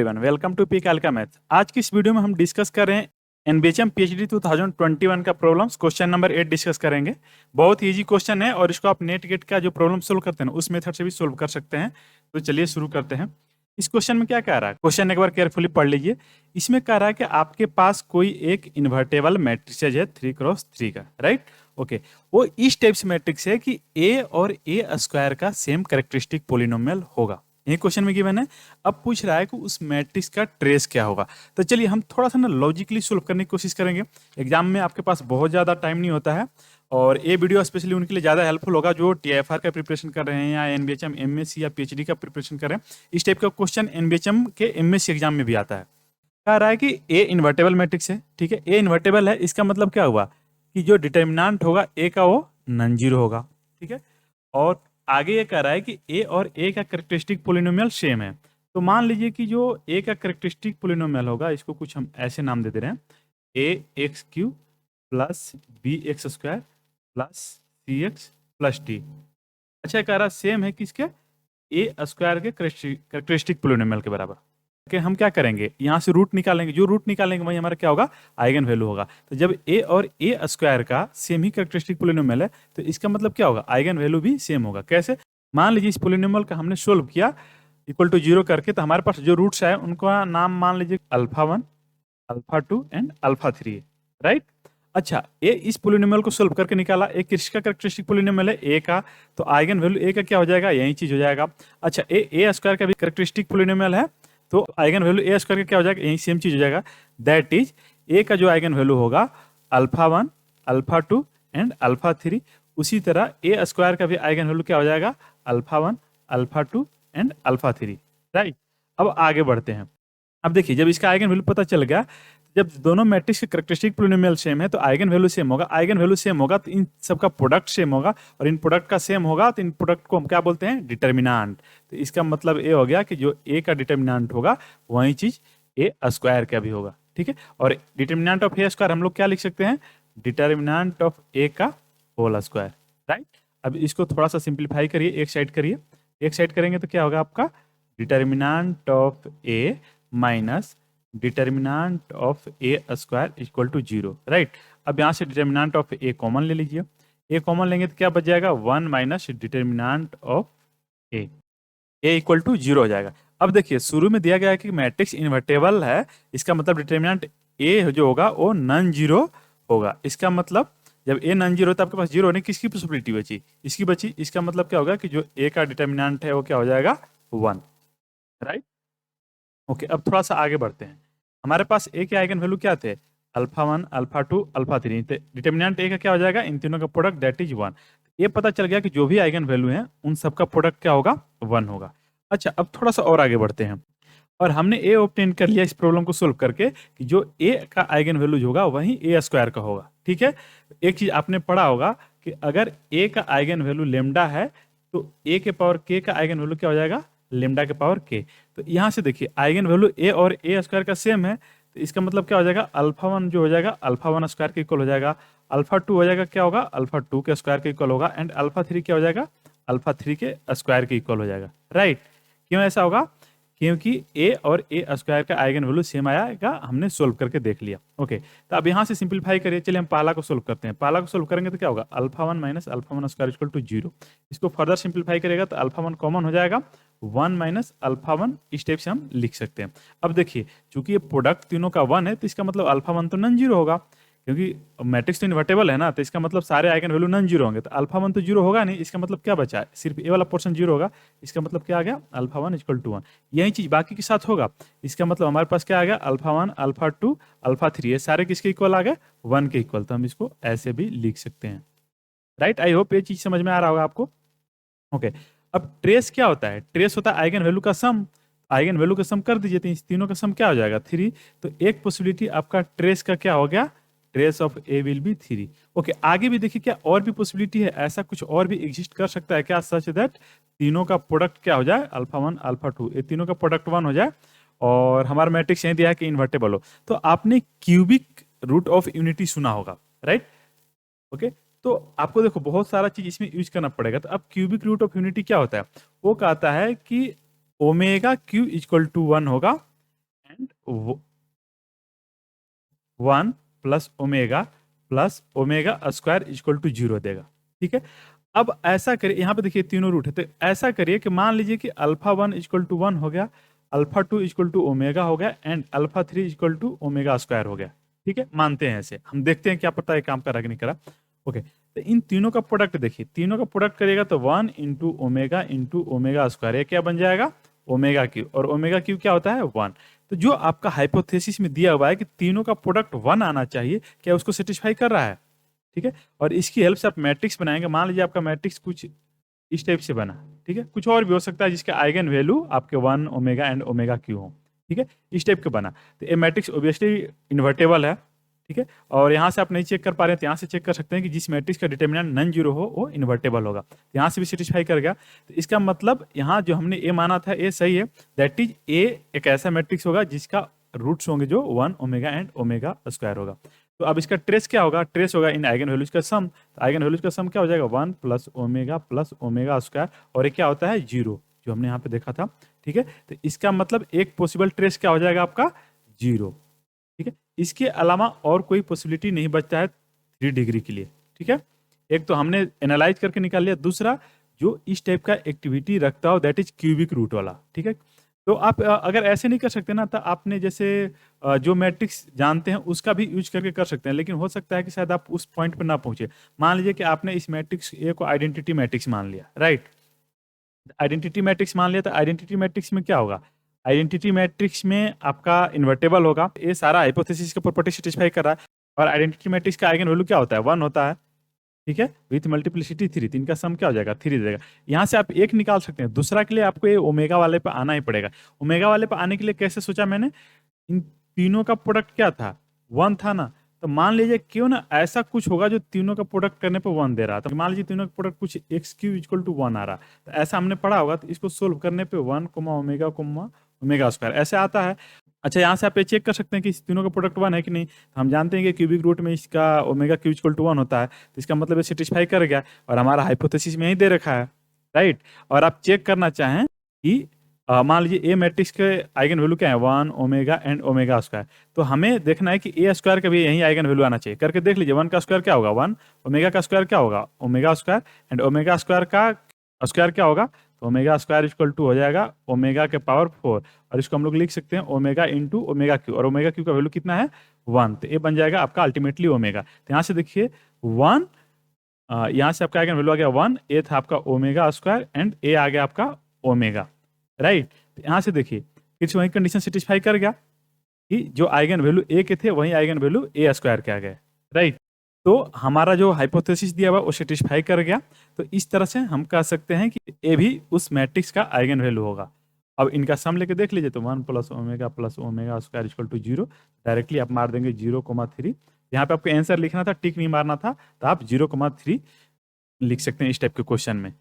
Everyone, welcome to पी कैलका math. आज की इस वीडियो में हम डिस्कस कर रहे हैं एनबीएचएम पीएचडी 2021 का प्रॉब्लम्स। क्वेश्चन नंबर 8 डिस्कस करेंगे। बहुत इजी क्वेश्चन है और इसको आप नेट गेट का जो प्रॉब्लम सोल्व करते हैं उस मेथड से भी सोल्व कर सकते हैं। तो चलिए शुरू करते हैं। इस क्वेश्चन में क्या कह रहा है, क्वेश्चन एक बार केयरफुली पढ़ लीजिए। इसमें कह रहा है कि आपके पास कोई एक इन्वर्टेबल मैट्रिसेज है 3x3 का, राइट। ओके, वो इस टाइप से मैट्रिक्स है कि ए और ए स्क्वायर का सेम कैरेक्टरिस्टिक पोलिनोमियल होगा। यही क्वेश्चन में गिवन है। अब पूछ रहा है कि उस मैट्रिक्स का ट्रेस क्या होगा। तो चलिए हम थोड़ा सा ना लॉजिकली सोल्व करने की कोशिश करेंगे। एग्जाम में आपके पास बहुत ज़्यादा टाइम नहीं होता है और ये वीडियो स्पेशली उनके लिए ज़्यादा हेल्पफुल होगा जो टीएफआर का प्रिपरेशन कर रहे हैं या एनबीएचएम एमएससी या पीएचडी का प्रिपरेशन कर रहे हैं। इस टाइप का क्वेश्चन एनबीएचएम के एमएससी एग्जाम में भी आता है। कह रहा है कि ए इन्वर्टेबल मैट्रिक्स है, ठीक है। ए इन्वर्टेबल है, इसका मतलब क्या हुआ कि जो डिटर्मिनेंट होगा ए का वो नॉन जीरो होगा, ठीक है। और आगे ये कह रहा है कि ए और ए का कैरेक्टरिस्टिक पोलिनोमियल सेम है। तो मान लीजिए कि जो ए का कैरेक्टरिस्टिक पोलिनोमियल होगा, इसको कुछ हम ऐसे नाम दे दे रहे हैं, A X cube plus B X square plus C X plus T. अच्छा, कह रहा सेम है किसके, ए स्क्वायर के कैरेक्टरिस्टिक पोलिनोमियल के बराबर। कि हम क्या करेंगे, यहाँ से रूट निकालेंगे, जो रूट निकालेंगे वही हमारा क्या होगा, आइगन वैल्यू होगा। तो जब ए और ए स्क्वायर का सेम ही कैरेक्टरिस्टिक पोलिनोमियल है तो इसका मतलब क्या होगा, आइगन वैल्यू भी सेम होगा। कैसे, मान लीजिए इस पोलिनोमियल का हमने सोल्व किया इक्वल टू 0 करके, तो हमारे पास जो रूट्स है उनका नाम मान लीजिए alpha 1, alpha 2 and alpha 3, right. अच्छा, ए इस पोलिनोमियल को सोल्व करके निकाला, ए किसका कैरेक्टरिस्टिक पोलिनोमियल है, ए का, तो आइगन वैल्यू ए का क्या हो जाएगा, यही चीज हो जाएगा। अच्छा, ए स्क्वायर का भी कैरेक्टरिस्टिक पोलिनोमियल है तो आइगन वैल्यू ए स्क्वायर का क्या हो जाएगा, यही सेम चीज हो जाएगा। दैट इज ए का जो आइगन वैल्यू होगा अल्फा 1, अल्फा 2 एंड अल्फा 3। उसी तरह ए स्क्वायर का भी आइगन वैल्यू क्या हो जाएगा, alpha 1, alpha 2 and alpha 3, right. अब आगे बढ़ते हैं। अब देखिए, जब इसका आइगन वैल्यू पता चल गया, जब दोनों मैट्रिक्स के कैरेक्टरिस्टिक पोलिनोमियल सेम है तो आइगन वैल्यू सेम होगा। आइगन वैल्यू सेम होगा तो इन सबका प्रोडक्ट सेम होगा और इन प्रोडक्ट का सेम होगा तो इन प्रोडक्ट को हम क्या बोलते हैं, डिटर्मिनेंट। तो इसका मतलब ये हो गया कि जो ए का डिटर्मिनेंट होगा वही चीज ए स्क्वायर का भी होगा, ठीक है। और डिटर्मिनेंट ऑफ ए स्क्वायर हम लोग क्या लिख सकते हैं, डिटर्मिनेंट ऑफ ए का होल स्क्वायर, राइट। अब इसको थोड़ा सा सिंप्लीफाई करिए, एक साइड करिए। एक साइड करेंगे तो क्या होगा आपका, determinant of A minus determinant of A square equal to 0, right. अब यहाँ से डिटर्मिनेंट ऑफ ए कॉमन ले लीजिए। ए कॉमन लेंगे तो क्या बच जाएगा, 1 minus determinant of A, A equal to 0 हो जाएगा। अब देखिए, शुरू में दिया गया है कि मैट्रिक्स इन्वर्टेबल है, इसका मतलब डिटर्मिनेंट ए जो होगा वो नॉन जीरो होगा। इसका मतलब जब ए नॉन जीरो तो आपके पास जीरो होने किसकी पॉसिबिलिटी बची, इसकी बची। इसका मतलब क्या होगा कि जो ए का डिटर्मिनेंट है वो क्या हो जाएगा, 1, राइट। ओके, अब थोड़ा सा आगे बढ़ते हैं। हमारे पास ए के आइगन वैल्यू क्या थे, अल्फा 1, अल्फा 2, अल्फा 3। डिटर्मिनेंट ए का क्या हो जाएगा, इन तीनों का प्रोडक्ट दैट इज 1। ये पता चल गया कि जो भी आइगन वैल्यू है उन सबका प्रोडक्ट क्या होगा, 1 होगा। अच्छा, अब थोड़ा सा और आगे बढ़ते हैं और हमने ए ऑब्टेन कर लिया इस प्रॉब्लम को सोल्व करके कि जो ए का आइगन वैल्यू होगा वही ए स्क्वायर का होगा, ठीक है। एक चीज आपने पढ़ा होगा कि अगर ए का आइगन वैल्यू लेमडा है तो ए के पावर के का आइगन वैल्यू क्या हो जाएगा, लेमडा के पावर के। तो यहाँ से देखिए आइगन वैल्यू ए और ए स्क्वायर का सेम है तो इसका मतलब क्या हो जाएगा, अल्फा 1 जो हो जाएगा अल्फा 1 स्क्वायर के इक्वल हो जाएगा, अल्फा 2 हो जाएगा क्या होगा, अल्फा 2 के स्क्वायर के इक्वल होगा एंड अल्फा 3 क्या हो जाएगा, अल्फा 3 के स्क्वायर के इक्वल हो जाएगा, राइट। क्यों ऐसा होगा, क्योंकि ए और ए स्क्वायर का आइगन वैल्यू सेम आएगा, हमने सोल्व करके देख लिया। ओके, तो अब यहाँ से सिंपलीफाई करिए। चलिए हम पहला को सोल्व करते हैं। पहला को सोल्व करेंगे तो क्या होगा, alpha 1 minus alpha 1 square equal to 0। इसको फर्दर सिंपलीफाई करेगा तो अल्फा 1 कॉमन हो जाएगा, 1 माइनस अल्फा 1 इस टाइप से हम लिख सकते हैं। अब देखिए, चूंकि ये प्रोडक्ट तीनों का 1 है तो इसका मतलब अल्फा 1 तो नॉन जीरो होगा, क्योंकि मैट्रिक्स तो इन्वर्टेबल है ना, तो इसका मतलब सारे आइगन वैल्यू नॉन जीरो होंगे। तो अल्फा 1 तो जीरो होगा नहीं, इसका मतलब क्या बचा है, सिर्फ ए वाला पोर्शन जीरो होगा। इसका मतलब क्या आ गया, अल्फा 1 इक्वल टू 1। यही चीज बाकी के साथ होगा। इसका मतलब हमारे पास क्या आ गया, अल्फा 1, अल्फा 2, अल्फा 3, ये सारे किसके इक्वल आ गए, 1 के इक्वल। तो हम इसको ऐसे भी लिख सकते हैं, राइट। आई होप ये चीज समझ में आ रहा होगा आपको। ओके, अब ट्रेस क्या होता है, ट्रेस होता है आइगन वैल्यू का सम। आइगन वैल्यू का सम कर दीजिए तो इस तीनों का सम क्या हो जाएगा, 3। तो एक पॉसिबिलिटी आपका ट्रेस का क्या हो गया, trace of A will be 3। Okay, आगे भी देखिए क्या और भी पॉसिबिलिटी है, ऐसा कुछ और भी एग्जिस्ट कर सकता है क्या, सच दैट तीनों का प्रोडक्ट क्या हो जाए, अल्फा 1, अल्फा 2, ये तीनों का प्रोडक्ट 1 हो जाए और हमारा मैट्रिक्स यही दिया है कि इन्वर्टेबल हो। तो आपने क्यूबिक रूट ऑफ यूनिटी सुना होगा, राइट। ओके, तो आपको देखो बहुत सारा चीज इसमें यूज करना पड़ेगा। तो अब क्यूबिक रूट ऑफ यूनिटी क्या होता है, वो कहता है कि ओमेगा क्यू इक्वल टू 1 होगा and 1 plus omega square equal to 0 देगा। ठीक है, अब ऐसा करिए, यहाँ पे देखिए तीनों रूट है, तो ऐसा करिए कि मान लीजिए कि अल्फा 1 इक्वल टू 1 हो गया, अल्फा 2 इक्वल टू ओमेगा हो गया and alpha 3 equal to omega square हो गया। ठीक है, मानते हैं ऐसे, हम देखते हैं क्या पता है काम करा कि नहीं करा। ओके, तो इन तीनों का प्रोडक्ट देखिए, तीनों का प्रोडक्ट करिएगा तो 1 इंटू ओमेगा स्क्वायर, ये क्या बन जाएगा ओमेगा क्यू, और ओमेगा क्यू क्या होता है 1। तो जो आपका हाइपोथेसिस में दिया हुआ है कि तीनों का प्रोडक्ट 1 आना चाहिए, क्या उसको सेटिस्फाई कर रहा है। ठीक है, और इसकी हेल्प से आप मैट्रिक्स बनाएंगे। मान लीजिए आपका मैट्रिक्स कुछ इस टाइप से बना, ठीक है, कुछ और भी हो सकता है जिसके आइगन वैल्यू आपके 1 ओमेगा एंड ओमेगा क्यू हो। ठीक है, इस टाइप का बना, तो ये मैट्रिक्स ऑब्वियसली इन्वर्टेबल है। ठीक है, और यहाँ से आप नहीं चेक कर पा रहे हैं तो यहाँ से चेक कर सकते हैं कि जिस मैट्रिक्स का डिटर्मिनेंट नॉन जीरो हो वो इन्वर्टेबल होगा। यहाँ से भी सेटिस्फाई कर गया, तो इसका मतलब यहाँ जो हमने ए माना था ये सही है। दैट इज ए एक ऐसा मैट्रिक्स होगा जिसका रूट्स होंगे जो 1 ओमेगा एंड ओमेगा स्क्वायर होगा। तो अब इसका ट्रेस क्या होगा, ट्रेस होगा इन आइगन वैल्यूज का सम। तो आइगन वैल्यूज का सम क्या हो जाएगा 1 प्लस ओमेगा स्क्वायर, और ये क्या होता है 0, जो हमने यहाँ पे देखा था। ठीक है, तो इसका मतलब एक पॉसिबल ट्रेस क्या हो जाएगा आपका 0। ठीक है, इसके अलावा और कोई पॉसिबिलिटी नहीं बचता है 3 डिग्री के लिए। ठीक है, एक तो हमने एनालाइज करके निकाल लिया, दूसरा जो इस टाइप का एक्टिविटी रखता हो दैट इज क्यूबिक रूट वाला। ठीक है, तो आप अगर ऐसे नहीं कर सकते ना, तो आपने जैसे जो मैट्रिक्स जानते हैं उसका भी यूज करके कर सकते हैं, लेकिन हो सकता है कि शायद आप उस पॉइंट पर ना पहुंचे। मान लीजिए कि आपने इस मैट्रिक्स ए को आइडेंटिटी मैट्रिक्स मान लिया, राइट। आइडेंटिटी मैट्रिक्स मान लिया, तो आइडेंटिटी मैट्रिक्स में क्या होगा, आइडेंटिटी मैट्रिक्स में आपका इन्वर्टेबल होगा। ये सारा हाइपोथेसिस का प्रॉपर्टी सेटिस्फाई कर रहा है, और आइडेंटिटी मैट्रिक्स का आइगन वैल्यू क्या होता है 1 होता है। ठीक है, विथ मल्टीप्लिसिटी 3, तो इनका सम क्या हो जाएगा 3 देगा। यहाँ से आप एक निकाल सकते हैं, दूसरा के लिए आपको ये ओमेगा वाले पे आना ही पड़ेगा। ओमेगा वाले पे आने के लिए कैसे सोचा मैंने, इन तीनों का प्रोडक्ट क्या था 1 था ना, तो मान लीजिए क्यों ना ऐसा कुछ होगा जो तीनों का प्रोडक्ट करने पे 1 दे रहा था। तो मान लीजिए तीनों का प्रोडक्ट कुछ एक्स क्यू इक्वल टू 1 आ रहा, तो ऐसा हमने पढ़ा होगा। तो इसको सोल्व करने पे 1 ओमेगा स्क्वायर ऐसे आता है। अच्छा, यहाँ से आप ये चेक कर सकते हैं कि इस तीनों का प्रोडक्ट 1 है कि नहीं। तो हम जानते हैं कि क्यूबिक रूट में इसका ओमेगा क्यू इक्वल टू 1 होता है, तो इसका मतलब ये सेटिस्फाई कर गया, और हमारा हाइपोथेसिस में ही दे रखा है, राइट। और आप चेक करना चाहें कि मान लीजिए ए मैट्रिक्स के आइगन वैल्यू क्या है 1 ओमेगा एंड ओमेगा स्क्वायर, तो हमें देखना है कि ए स्क्वायर का भी यही आइगन वैल्यू आना चाहिए। करके देख लीजिए, 1 का स्क्वायर क्या होगा 1, ओमेगा का स्क्वायर क्या होगा omega square, and omega square का स्क्वायर क्या होगा, तो ओमेगा स्क्वायर इक्वल टू हो जाएगा ओमेगा के पावर 4, और इसको हम लोग लिख सकते हैं ओमेगा इंटू ओमेगा क्यू, और ओमेगा क्यू का वैल्यू कितना है 1, तो ये बन जाएगा आपका अल्टीमेटली ओमेगा। तो यहाँ से देखिए 1, यहाँ से आपका आइगन वैल्यू आ गया 1, ए था आपका ओमेगा स्क्वायर एंड ए आ गया आपका ओमेगा, राइट। तो यहाँ से देखिए फिर से वही कंडीशन सेटिस्फाई कर गया कि जो आइगन वैल्यू ए के थे वही आइगन वैल्यू ए स्क्वायर के आ गए, राइट। तो हमारा जो हाइपोथेसिस दिया हुआ वो सेटिस्फाई कर गया। तो इस तरह से हम कह सकते हैं कि ए भी उस मैट्रिक्स का आइगन वैल्यू होगा। अब इनका सम लेके देख लीजिए, तो 1 plus omega square equal to 0, directly आप मार देंगे 0,3। यहाँ पे आपको आंसर लिखना था, टिक नहीं मारना था, तो आप 0,3 लिख सकते हैं इस टाइप के क्वेश्चन में।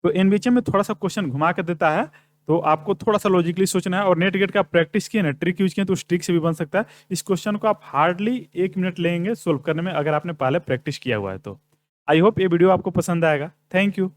तो एनबीएचएम में थोड़ा सा क्वेश्चन घुमा कर देता है, तो आपको थोड़ा सा लॉजिकली सोचना है, और नेट गेट का प्रैक्टिस किए ना, ट्रिक यूज किए तो उस ट्रिक से भी बन सकता है। इस क्वेश्चन को आप हार्डली 1 मिनट लेंगे सोल्व करने में, अगर आपने पहले प्रैक्टिस किया हुआ है तो। आई होप ये वीडियो आपको पसंद आएगा। Thank you.